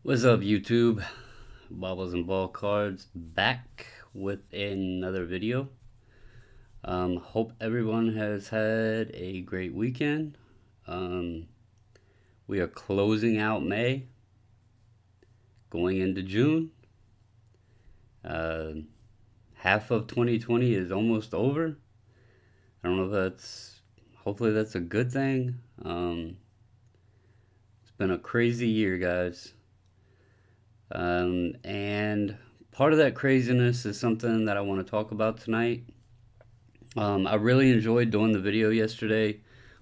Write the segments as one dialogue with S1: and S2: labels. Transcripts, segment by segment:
S1: What's up, YouTube? Bobbles and Ball Cards back with another video. Hope everyone has had a great weekend. We are closing out May, going into June. Half of 2020 is almost over. I don't know if hopefully that's a good thing. It's been a crazy year, guys. And part of that craziness is something that I want to talk about tonight. I really enjoyed doing the video yesterday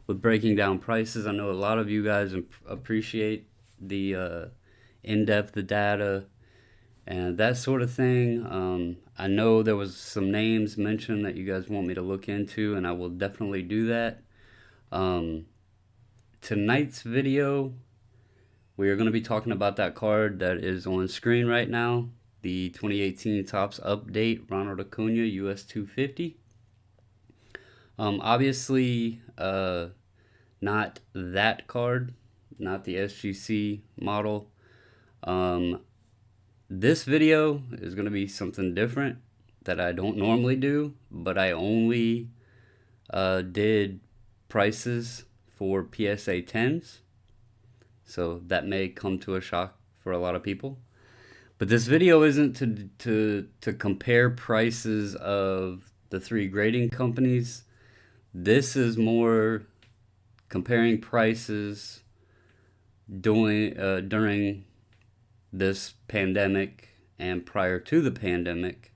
S1: with breaking down prices. I know a lot of you guys appreciate the in-depth the data and that sort of thing. I know there was some names mentioned that you guys want me to look into, and I will definitely do that. Tonight's video, we are going to be talking about that card that is on screen right now, the 2018 Topps Update Ronald Acuna US 250. Obviously, not that card, not the SGC model. This video is going to be something different that I don't normally do, but I only did prices for PSA 10s. So that may come to a shock for a lot of people. But this video isn't to compare prices of the three grading companies. This is more comparing prices during this pandemic and prior to the pandemic.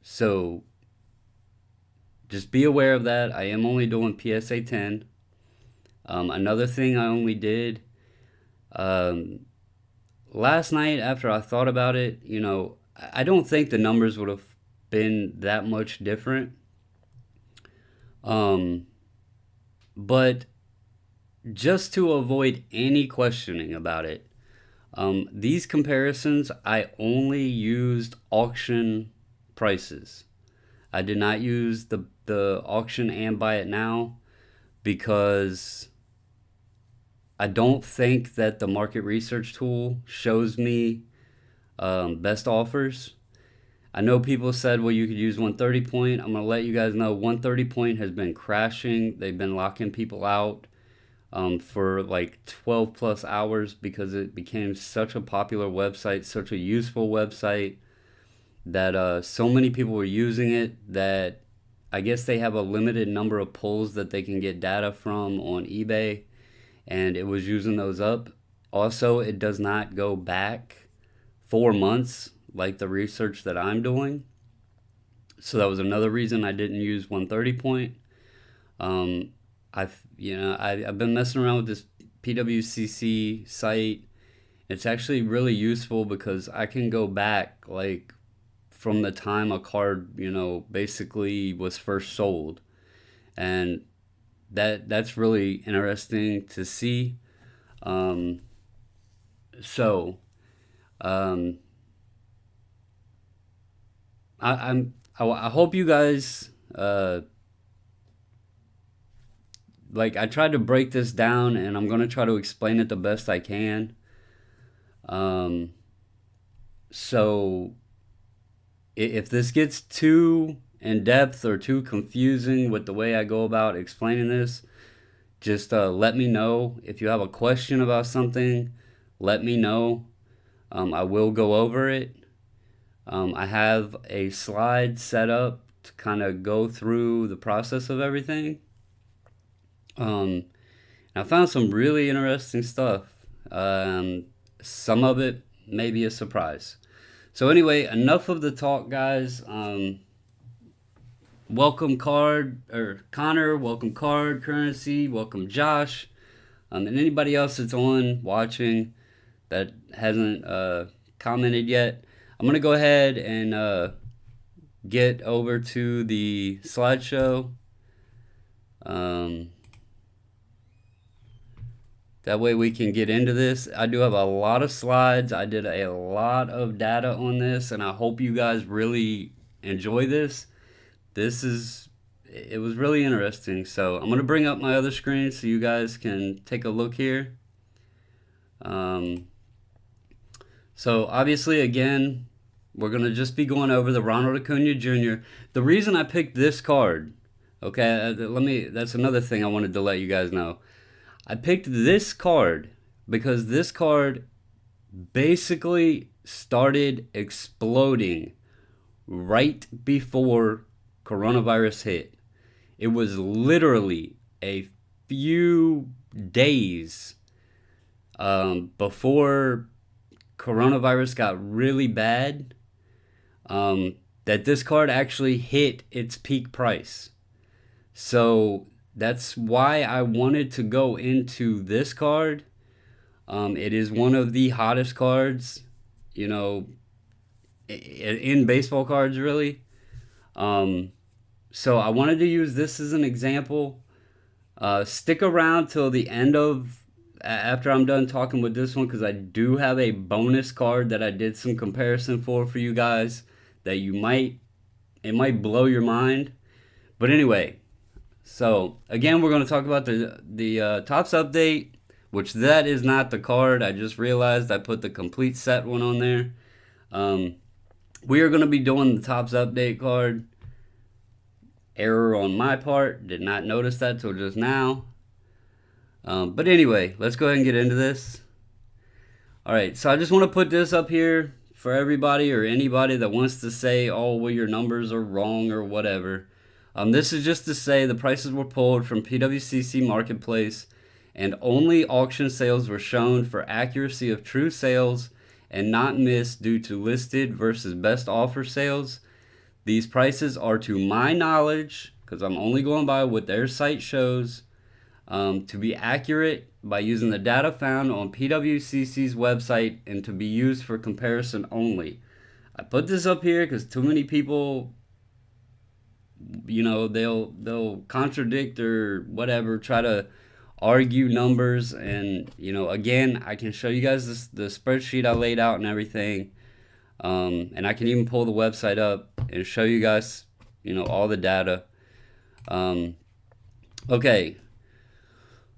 S1: So just be aware of that. I am only doing PSA 10. Another thing I only did last night after I thought about it, I don't think the numbers would have been that much different. But just to avoid any questioning about it, these comparisons, I only used auction prices. I did not use the auction and buy it now because I don't think that the market research tool shows me best offers. I know people said, well, you could use 130 point. I'm going to let you guys know 130 point has been crashing. They've been locking people out for like 12 plus hours because it became such a popular website, such a useful website that so many people were using it that I guess they have a limited number of pulls that they can get data from on eBay, and it was using those up. Also, it does not go back 4 months like the research that I'm doing. So that was another reason I didn't use 130 point. I've been messing around with this PWCC site. It's actually really useful because I can go back like from the time a card, basically was first sold. And that's really interesting to see. I hope you guys I tried to break this down, and I'm gonna try to explain it the best I can. So if this gets too in depth or too confusing with the way I go about explaining this, just let me know. If you have a question about something, let me know. I will go over it. I have a slide set up to kind of go through the process of everything. I found some really interesting stuff. Some of it may be a surprise. So anyway, enough of the talk, guys. Welcome Connor, welcome Card Currency, welcome Josh, and anybody else that's on watching that hasn't commented yet. I'm gonna go ahead and get over to the slideshow. That way we can get into this. I do have a lot of slides. I did a lot of data on this, and I hope you guys really enjoy this. It was really interesting. So I'm going to bring up my other screen so you guys can take a look here. Um, so obviously, again, we're going to just be going over the Ronald Acuna Jr. The reason I picked this card, okay, that's another thing I wanted to let you guys know. I picked this card because this card basically started exploding right before coronavirus hit. It was literally a few days before coronavirus got really bad that this card actually hit its peak price. So that's why I wanted to go into this card. It is one of the hottest cards, you know, in baseball cards, really. So I wanted to use this as an example. Stick around till the end after I'm done talking with this one, because I do have a bonus card that I did some comparison for you guys that it might blow your mind. But anyway, so again, we're going to talk about the Topps update, which that is not the card. I just realized I put the complete set one on there. We are going to be doing the Topps update card. Error on my part. Did not notice that till just now. But anyway, let's go ahead and get into this. Alright, so I just want to put this up here for everybody or anybody that wants to say, oh, well, your numbers are wrong or whatever. This is just to say the prices were pulled from PWCC Marketplace and only auction sales were shown for accuracy of true sales and not missed due to listed versus best offer sales. These prices are, to my knowledge, because I'm only going by what their site shows, to be accurate by using the data found on PWCC's website and to be used for comparison only. I put this up here because too many people, you know, they'll contradict or whatever, try to argue numbers, and you know, again, I can show you guys the spreadsheet I laid out and everything, and I can even pull the website up and show you guys, you know, all the data. Okay,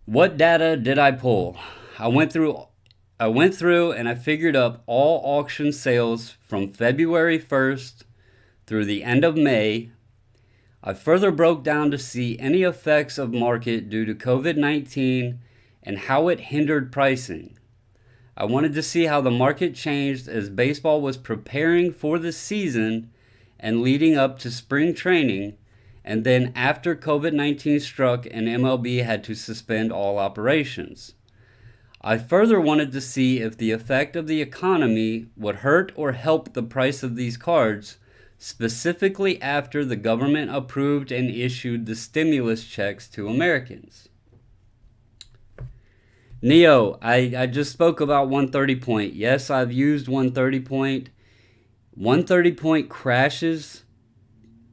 S1: what data did I pull? I went through and I figured up all auction sales from February 1st through the end of May. I further broke down to see any effects of market due to COVID-19 and how it hindered pricing. I wanted to see how the market changed as baseball was preparing for the season and leading up to spring training, and then after COVID-19 struck and MLB had to suspend all operations. I further wanted to see if the effect of the economy would hurt or help the price of these cards, specifically after the government approved and issued the stimulus checks to Americans. Neo, I just spoke about 130 point. Yes, I've used 130 point. 130 point crashes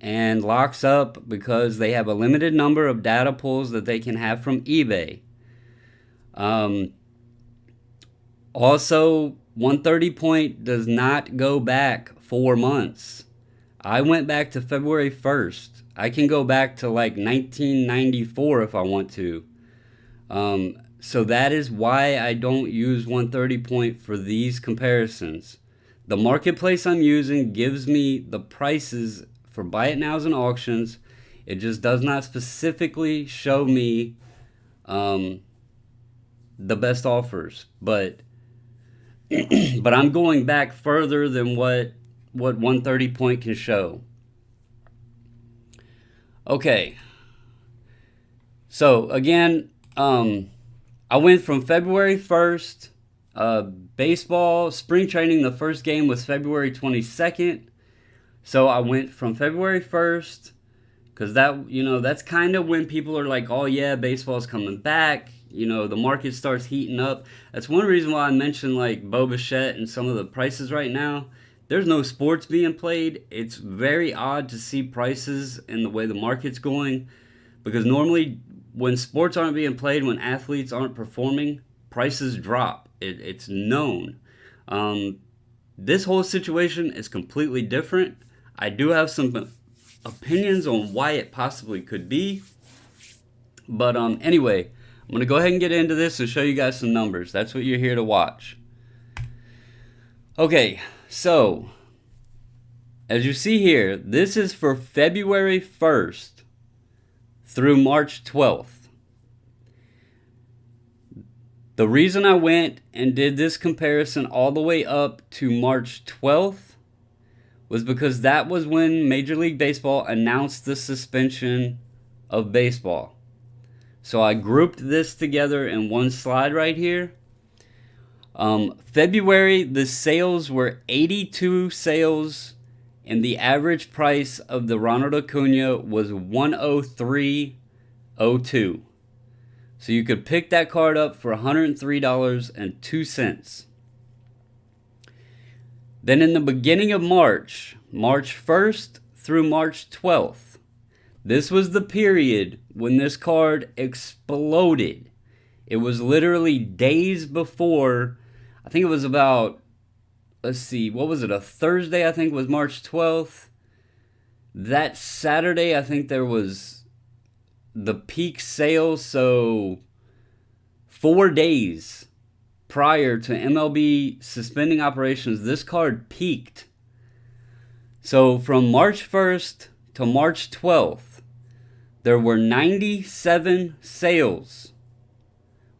S1: and locks up because they have a limited number of data pulls that they can have from eBay. Also, 130 point does not go back 4 months. I went back to February 1st. I can go back to like 1994 if I want to. So that is why I don't use 130 point for these comparisons. The marketplace I'm using gives me the prices for buy it nows and auctions. It just does not specifically show me the best offers. But but I'm going back further than what 130 point can show. Okay. So again, I went from February 1st, baseball, spring training, the first game was February 22nd. So I went from February 1st, because that, you know, that's kind of when people are like, oh yeah, baseball's coming back. You know, the market starts heating up. That's one reason why I mentioned like Bo Bichette and some of the prices right now. There's no sports being played. It's very odd to see prices in the way the market's going, because normally when sports aren't being played, when athletes aren't performing, prices drop. It's known. This whole situation is completely different. I do have some opinions on why it possibly could be. But anyway, I'm going to go ahead and get into this and show you guys some numbers. That's what you're here to watch. Okay, so as you see here, this is for February 1st through March 12th. The reason I went and did this comparison all the way up to March 12th was because that was when Major League Baseball announced the suspension of baseball. So I grouped this together in one slide right here. February, the sales were 82 sales, and the average price of the Ronald Acuna was $103.02. So you could pick that card up for $103.02. Then in the beginning of March, March 1st through March 12th, this was the period when this card exploded. It was literally days before, I think it was about, let's see, what was it, a Thursday, I think was March 12th. That Saturday, I think there was the peak sales, so 4 days prior to MLB suspending operations, this card peaked. So from March 1st to March 12th, there were 97 sales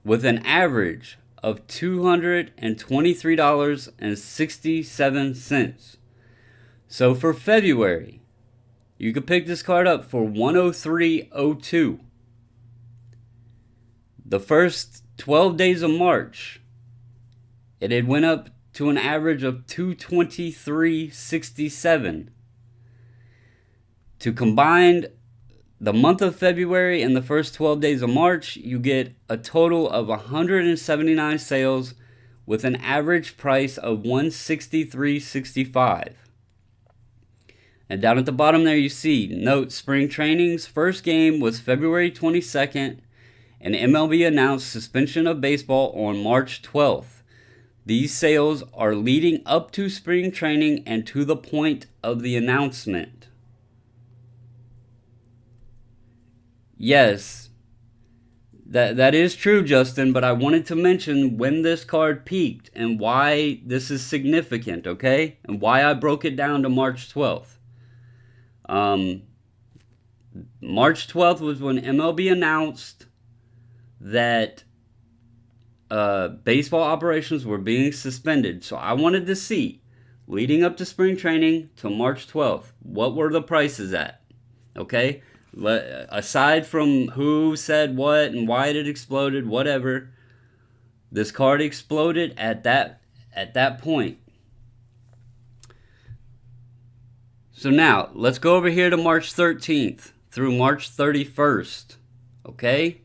S1: with an average of $223.67. So for February, you could pick this card up for $103.02. The first 12 days of March, it had went up to an average of $223.67. To combine the month of February and the first 12 days of March, you get a total of 179 sales with an average price of $163.65. And down at the bottom there you see, note, spring training's first game was February 22nd, and MLB announced suspension of baseball on March 12th. These sales are leading up to spring training and to the point of the announcement. Yes, that is true, Justin, but I wanted to mention when this card peaked and why this is significant, okay? And why I broke it down to March 12th. March 12th was when MLB announced that baseball operations were being suspended. So I wanted to see, leading up to spring training to March 12th, what were the prices at? Okay? Aside from who said what and why it exploded, whatever, this card exploded at that point. So now, let's go over here to March 13th through March 31st, okay?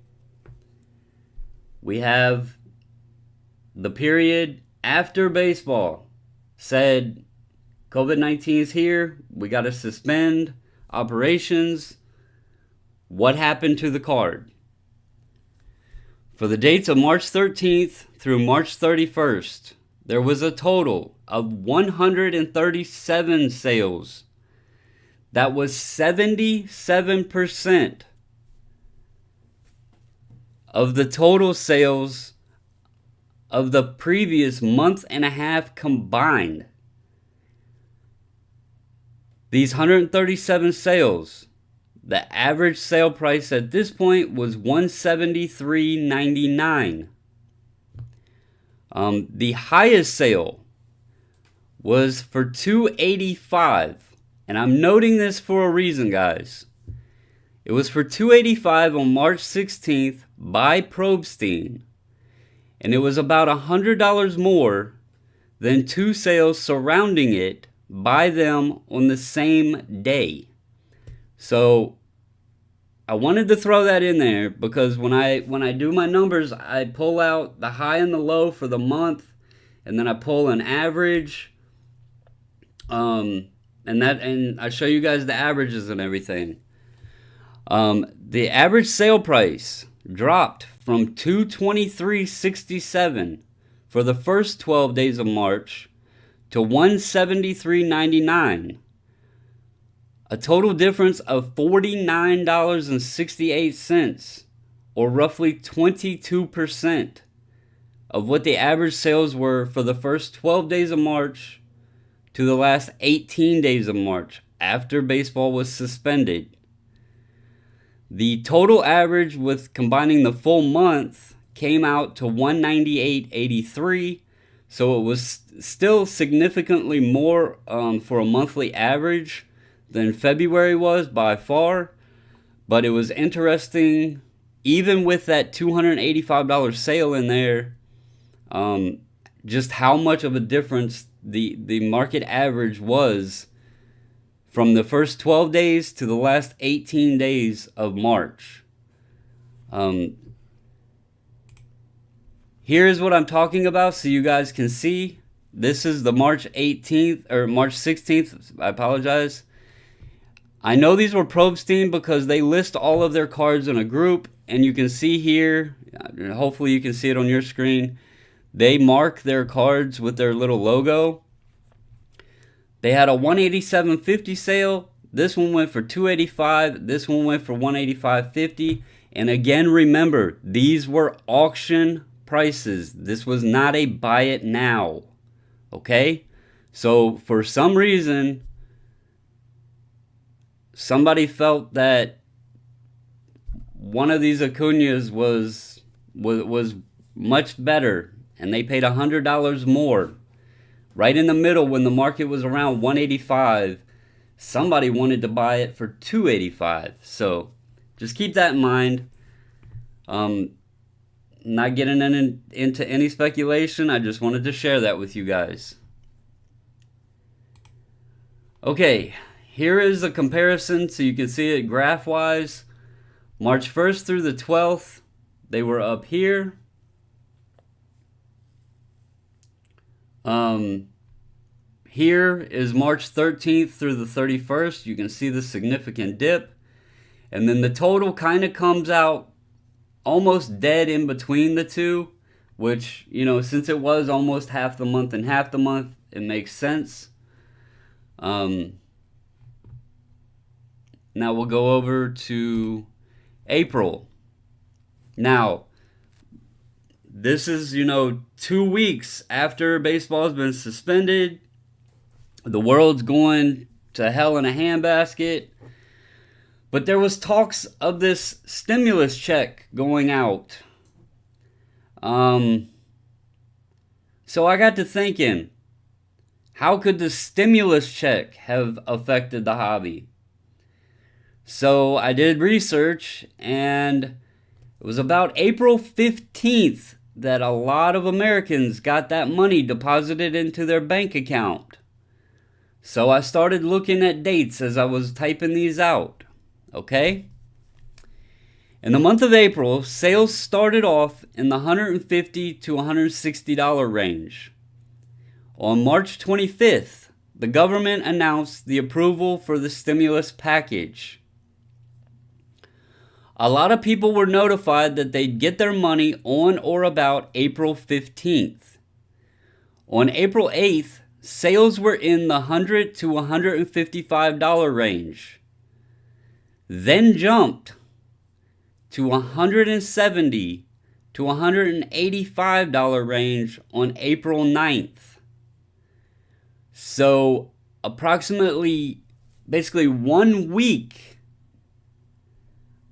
S1: We have the period after baseball said COVID-19 is here, we got to suspend operations. What happened to the card? For the dates of March 13th through March 31st, there was a total of 137 sales. That was 77% of the total sales of the previous month and a half combined. These 137 sales, the average sale price at this point was $173.99. The highest sale was for $285. And I'm noting this for a reason, guys. It was for $285 on March 16th by Probstein. And it was about $100 more than two sales surrounding it by them on the same day. So I wanted to throw that in there because when I do my numbers, I pull out the high and the low for the month, and then I pull an average. And I show you guys the averages and everything. The average sale price dropped from $223.67 for the first 12 days of March to $173.99. A total difference of $49.68 or roughly 22% of what the average sales were for the first 12 days of March to the last 18 days of March after baseball was suspended. The total average with combining the full month came out to 198.83, so it was still significantly more for a monthly average than February was by far. But it was interesting, even with that $285 sale in there, just how much of a difference the market average was from the first 12 days to the last 18 days of March. Here's what I'm talking about so you guys can see. This is the March 18th or March 16th. I apologize. I know these were probes themed because they list all of their cards in a group, and you can see here, hopefully you can see it on your screen, they mark their cards with their little logo. They had a 187.50 sale. This one went for 285. This one went for 185.50. And again, remember, these were auction prices. This was not a buy it now. Okay? So for some reason, somebody felt that one of these Acunas was much better, and they paid $100 more. Right in the middle, when the market was around 185, somebody wanted to buy it for 285. So just keep that in mind. Not getting into any speculation. I just wanted to share that with you guys. Okay. Here is a comparison so you can see it graph-wise. March 1st through the 12th, they were up here. Here is March 13th through the 31st. You can see the significant dip. And then the total kind of comes out almost dead in between the two, which, since it was almost half the month and half the month, it makes sense. Now we'll go over to April. Now, this is, 2 weeks after baseball has been suspended. The world's going to hell in a handbasket. But there was talks of this stimulus check going out. So I got to thinking, how could the stimulus check have affected the hobby? So I did research, and it was about April 15th that a lot of Americans got that money deposited into their bank account. So I started looking at dates as I was typing these out. Okay? In the month of April, sales started off in the $150 to $160 range. On March 25th, the government announced the approval for the stimulus package. A lot of people were notified that they'd get their money on or about April 15th. On April 8th, sales were in the $100 to $155 range. Then jumped to $170 to $185 range on April 9th. So basically 1 week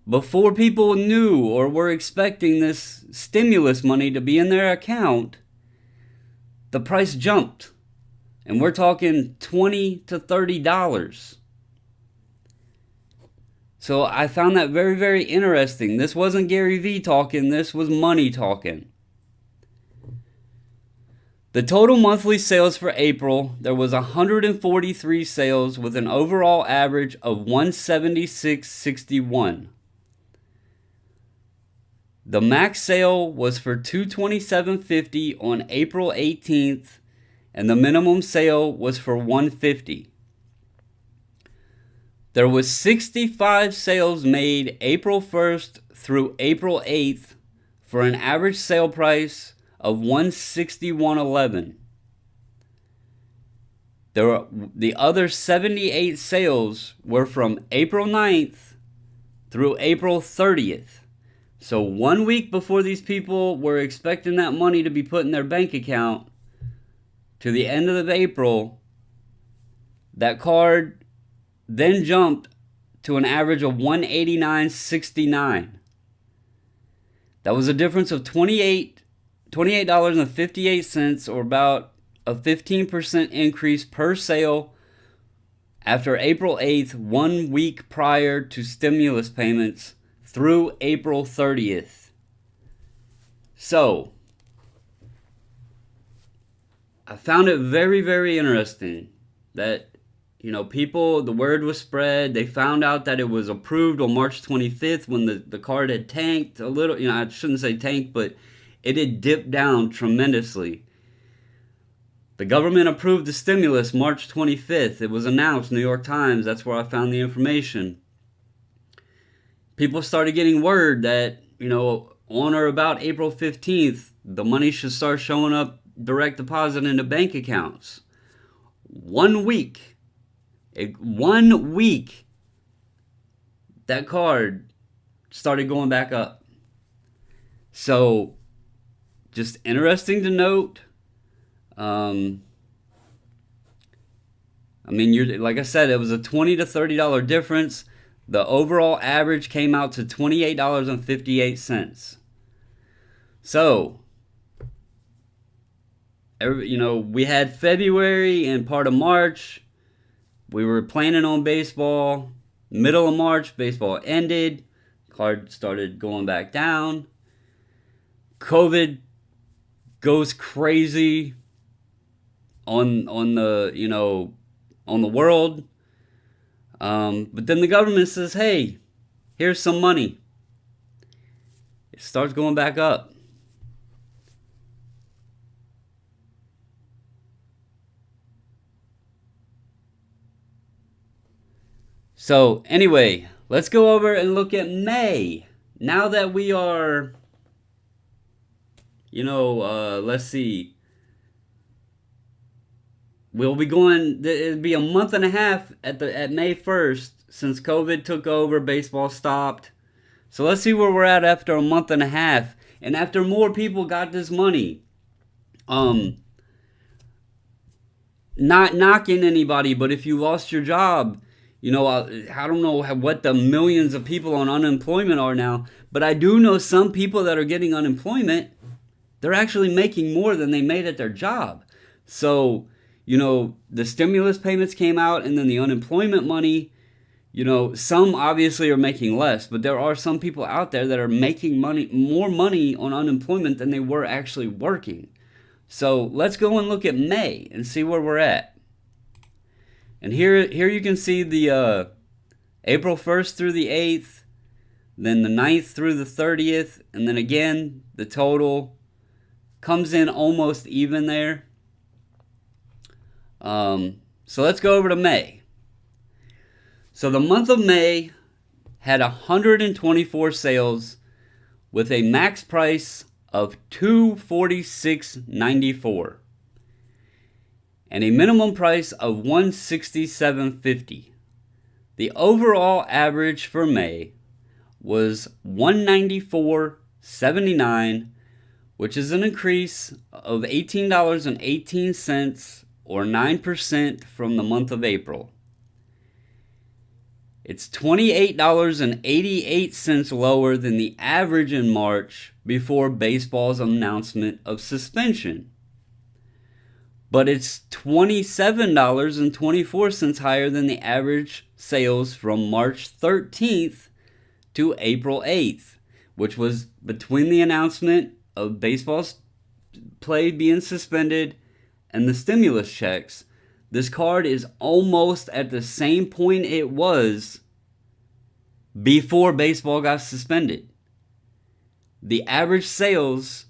S1: before people knew or were expecting this stimulus money to be in their account, the price jumped. And we're talking $20 to $30. So I found that very, very interesting. This wasn't Gary Vee talking, this was money talking. The total monthly sales for April, there was 143 sales with an overall average of 176.61. The max sale was for $227.50 on April 18th, and the minimum sale was for $150. There was 65 sales made April 1st through April 8th for an average sale price of $161.11. The other 78 sales were from April 9th through April 30th. So 1 week before these people were expecting that money to be put in their bank account, to the end of April, that card then jumped to an average of $189.69. That was a difference of $28.58, or about a 15% increase per sale after April 8th, 1 week prior to stimulus payments through April 30th. So, I found it very, very interesting that, people, the word was spread. They found out that it was approved on March 25th when the card had tanked a little. I shouldn't say tanked, but it had dipped down tremendously. The government approved the stimulus March 25th. It was announced, New York Times. That's where I found the information. People started getting word that, on or about April 15th, the money should start showing up direct deposit into bank accounts. 1 week. 1 week, that card started going back up. So, just interesting to note. Like I said, it was a $20 to $30 difference. The overall average came out to $28.58. So, we had February and part of March. We were planning on baseball. Middle of March, baseball ended. Card started going back down. COVID goes crazy on the world. But then the government says, hey, here's some money. It starts going back up. So anyway, let's go over and look at May. Now that we are, let's see. We'll be going, it'll be a month and a half at May 1st since COVID took over, baseball stopped. So let's see where we're at after a month and a half. And after more people got this money. Not knocking anybody, but if you lost your job, I don't know what the millions of people on unemployment are now, but I do know some people that are getting unemployment, they're actually making more than they made at their job. So, the stimulus payments came out and then the unemployment money, some obviously are making less, but there are some people out there that are making more money on unemployment than they were actually working. So let's go and look at May and see where we're at. And here you can see the April 1st through the 8th, then the 9th through the 30th, and then again, the total comes in almost even there. So let's go over to May. So the month of May had 124 sales with a max price of $246.94. And a minimum price of $167.50. The overall average for May was $194.79, which is an increase of $18.18 or 9% from the month of April. It's $28.88 lower than the average in March before baseball's announcement of suspension. But it's $27.24 higher than the average sales from March 13th to April 8th, which was between the announcement of baseball's play being suspended and the stimulus checks. This card is almost at the same point it was before baseball got suspended. The average sales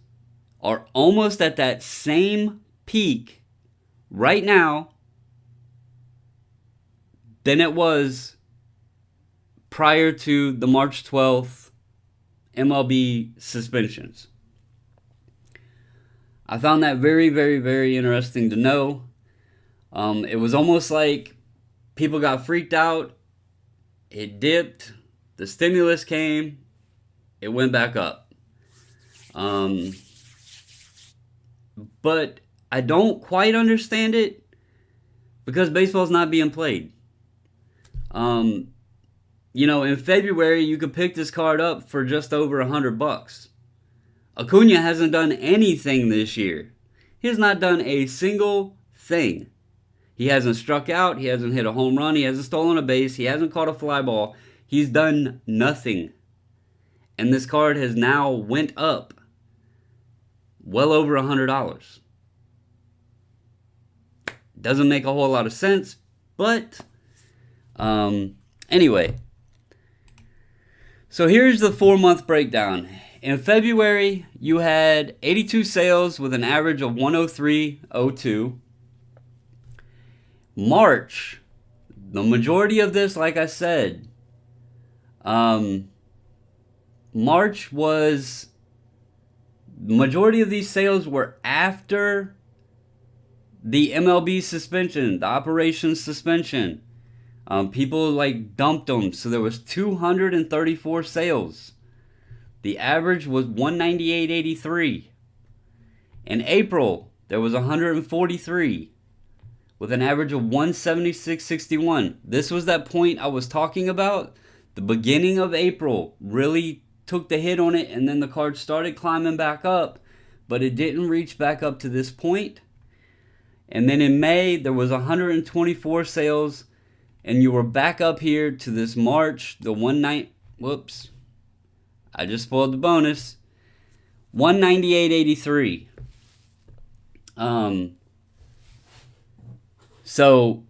S1: are almost at that same peak right now than it was prior to the March 12th MLB suspensions. I found that very, very, very interesting to know. It was almost like people got freaked out. It dipped. The stimulus came. it went back up. Um, but I don't quite understand it because baseball's not being played. Um, in February you could pick this card up for just over $100. Acuna hasn't done anything this year. He has not done a single thing. He hasn't struck out. He hasn't hit a home run. He hasn't stolen a base. He hasn't caught a fly ball. He's done nothing. And this card has now went up well over $100. Doesn't make a whole lot of sense, but anyway. So here's the 4-month breakdown. In February, you had 82 sales with an average of 103.02. March, the majority of this, like I said, March was, majority of these sales were after the MLB suspension, the operation suspension. People like dumped them, so there was 234 sales. The average was 198.83. In April, there was 143 with an average of 176.61. This was that point I was talking about. The beginning of April really took the hit on it, and then the card started climbing back up, but it didn't reach back up to this point. And then in May, there was 124 sales, and you were back up here to this March, the whoops, I just spoiled the bonus, 198.83. So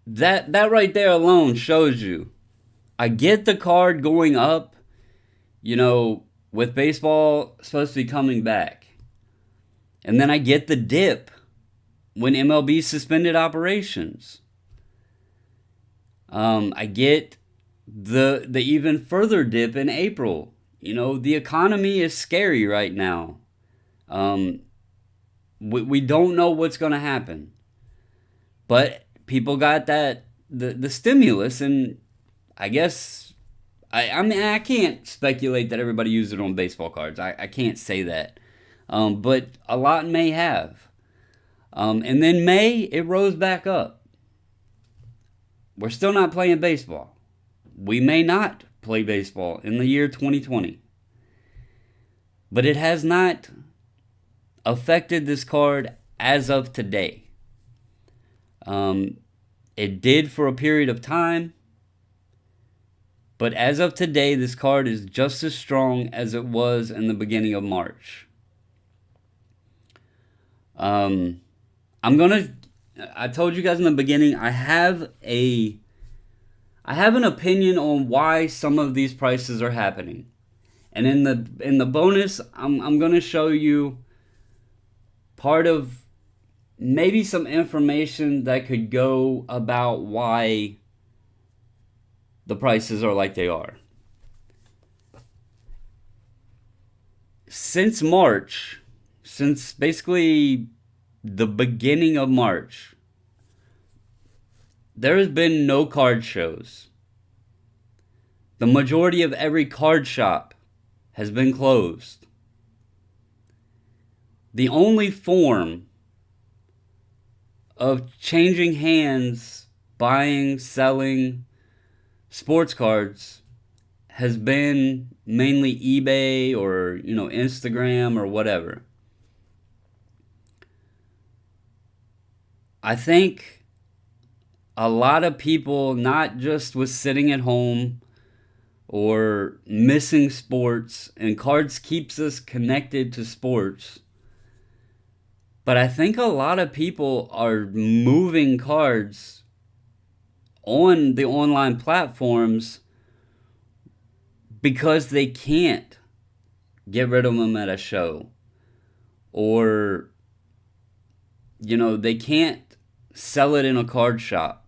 S1: that right there alone shows you. I get the card going up, with baseball supposed to be coming back. And then I get the dip when MLB suspended operations. I get the even further dip in April. The economy is scary right now. We don't know what's going to happen. But people got the stimulus, and I guess, I mean, I can't speculate that everybody used it on baseball cards. I can't say that. But a lot may have. And then May, it rose back up. We're still not playing baseball. We may not play baseball in the year 2020. But it has not affected this card as of today. It did for a period of time. But as of today, this card is just as strong as it was in the beginning of March. I told you guys in the beginning, I have an opinion on why some of these prices are happening. And in the bonus, I'm gonna show you part of maybe some information that could go about why the prices are like they are. Since March, since basically the beginning of March, there has been no card shows. The majority of every card shop has been closed. The only form of changing hands, buying, selling sports cards has been mainly eBay or, Instagram or whatever. I think a lot of people, not just with sitting at home or missing sports, and cards keeps us connected to sports, but I think a lot of people are moving cards on the online platforms because they can't get rid of them at a show, or they can't sell it in a card shop.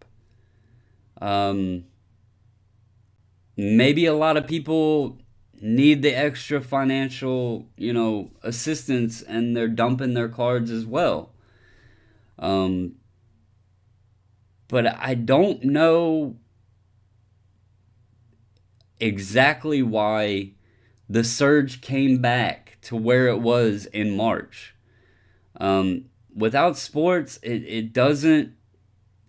S1: Maybe a lot of people need the extra financial assistance, and they're dumping their cards as well. But I don't know exactly why the surge came back to where it was in March. Without sports, it doesn't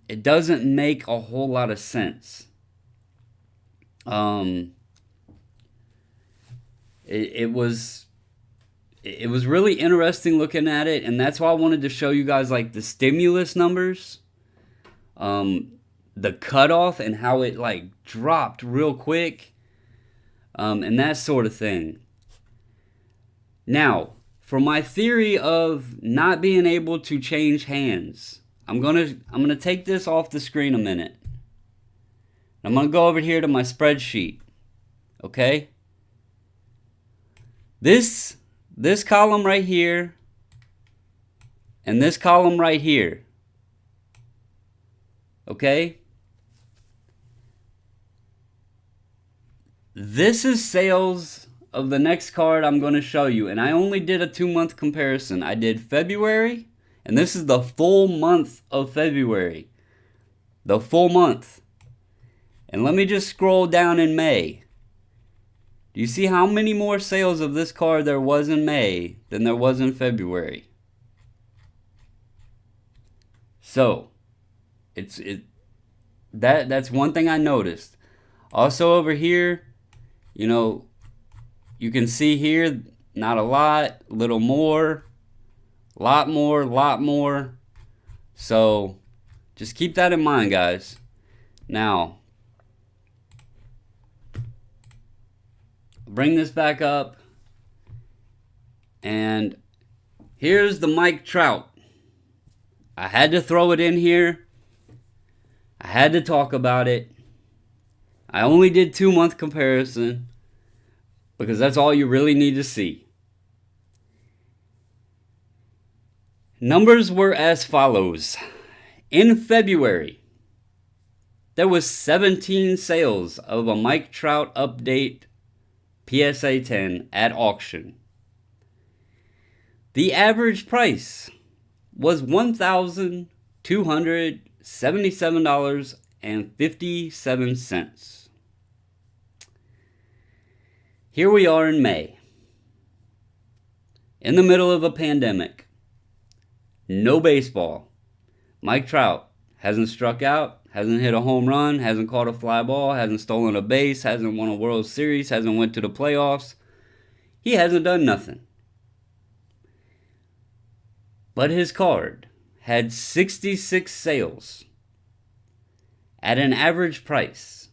S1: make a whole lot of sense. Um, it was really interesting looking at it, and that's why I wanted to show you guys like the stimulus numbers, the cutoff, and how it like dropped real quick, and that sort of thing. Now, for my theory of not being able to change hands, I'm gonna take this off the screen a minute. I'm gonna go over here to my spreadsheet. Okay? This column right here and this column right here. Okay? This is sales of the next card I'm going to show you, and I only did a 2-month comparison. I did February, and this is the full month of February. The full month. And let me just scroll down in May. Do you see how many more sales of this card there was in May than there was in February? So, that's one thing I noticed. Also over here, you can see here, not a lot, little more, lot more. So, just keep that in mind, guys. Now, bring this back up, and here's the Mike Trout. I had to throw it in here. I had to talk about it. I only did 2-month comparison because that's all you really need to see. Numbers were as follows. In February, there was 17 sales of a Mike Trout update PSA 10 at auction. The average price was $1,277.57. Here we are in May, in the middle of a pandemic. No baseball. Mike Trout hasn't struck out, hasn't hit a home run, hasn't caught a fly ball, hasn't stolen a base, hasn't won a World Series, hasn't went to the playoffs. He hasn't done nothing. But his card had 66 sales at an average price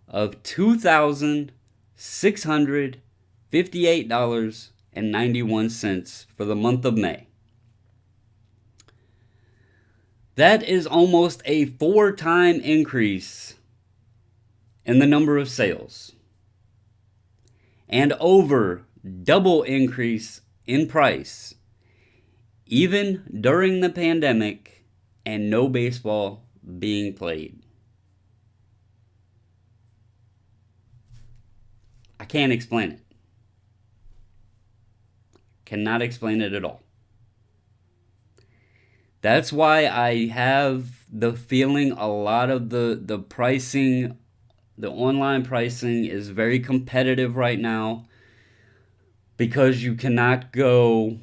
S1: of $2,658.91 for the month of May. That is almost a 4-time increase in the number of sales, and over double increase in price, even during the pandemic and no baseball being played. I can't explain it. Cannot explain it at all. That's why I have the feeling a lot of the pricing, the online pricing is very competitive right now, because you cannot go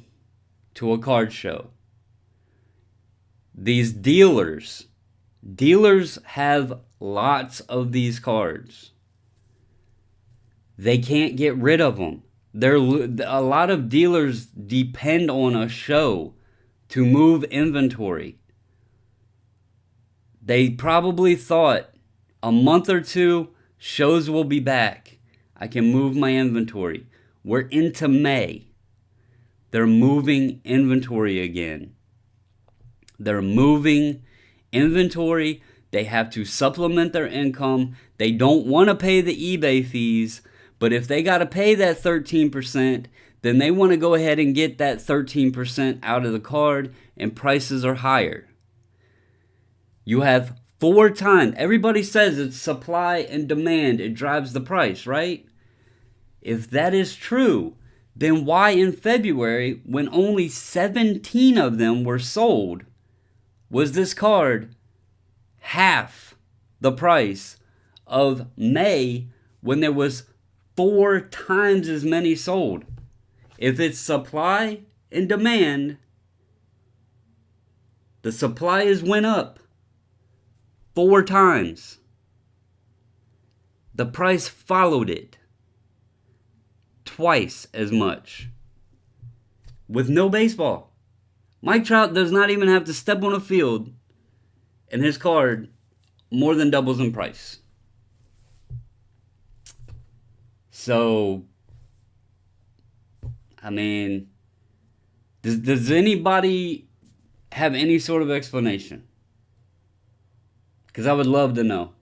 S1: to a card show. These dealers have lots of these cards. They can't get rid of them. A lot of dealers depend on a show to move inventory. They probably thought a month or two, shows will be back. I can move my inventory. We're into May. They're moving inventory again. They're moving inventory. They have to supplement their income. They don't want to pay the eBay fees, but if they got to pay that 13%, then they want to go ahead and get that 13% out of the card, and prices are higher. You have 4 times. Everybody says it's supply and demand. It drives the price, right? If that is true, then why in February, when only 17 of them were sold, was this card half the price of May when there was 4 times as many sold. If it's supply and demand, the supply has went up 4 times. The price followed it twice as much. With no baseball. Mike Trout does not even have to step on a field, and his card more than doubles in price. So, I mean, does anybody have any sort of explanation? Because I would love to know.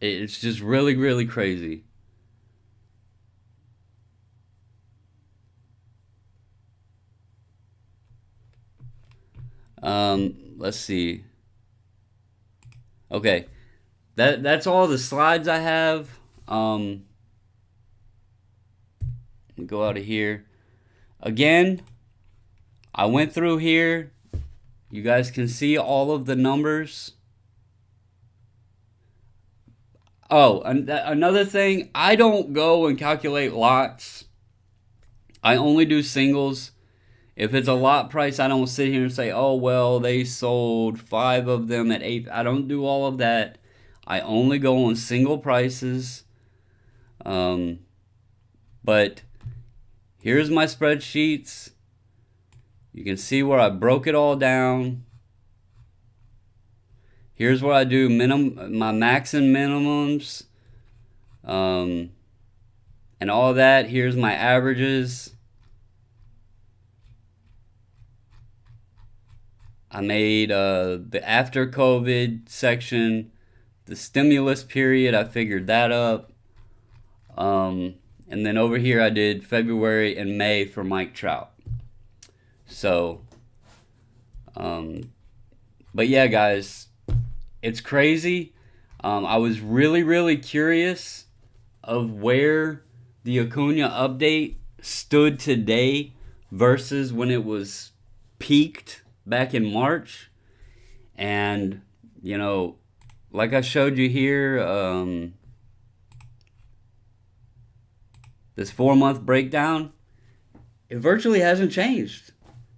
S1: It's just really, really crazy. Let's see. Okay, that's all the slides I have. Go out of here. Again, I went through here. You guys can see all of the numbers. Oh, and another thing, I don't go and calculate lots. I only do singles. If it's a lot price, I don't sit here and say, oh, well, they sold 5 of them at 8. I don't do all of that. I only go on single prices. But here's my spreadsheets. You can see where I broke it all down. Here's where I do my max and minimums. And all that. Here's my averages. I made the after COVID section, the stimulus period, I figured that up. And then over here I did February and May for Mike Trout. So, but yeah, guys, it's crazy. I was really, really curious of where the Acuna update stood today versus when it was peaked back in March. And, you know, like I showed you here, this 4-month breakdown, it virtually hasn't changed.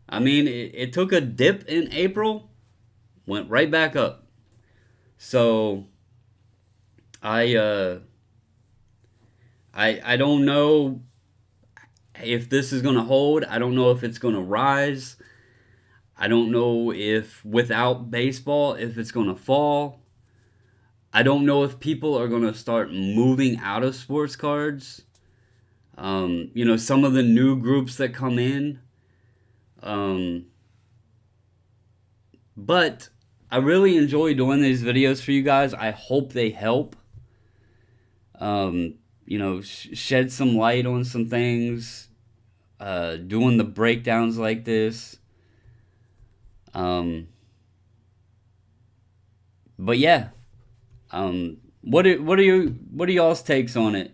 S1: I mean, it took a dip in April, went right back up. So I don't know if this is going to hold. I don't know if it's going to rise. I don't know if without baseball, if it's going to fall. I don't know if people are going to start moving out of sports cards. You know, some of the new groups that come in. But I really enjoy doing these videos for you guys. I hope they help. You know, shed some light on some things. Doing the breakdowns like this. But yeah, what are y'all's takes on it?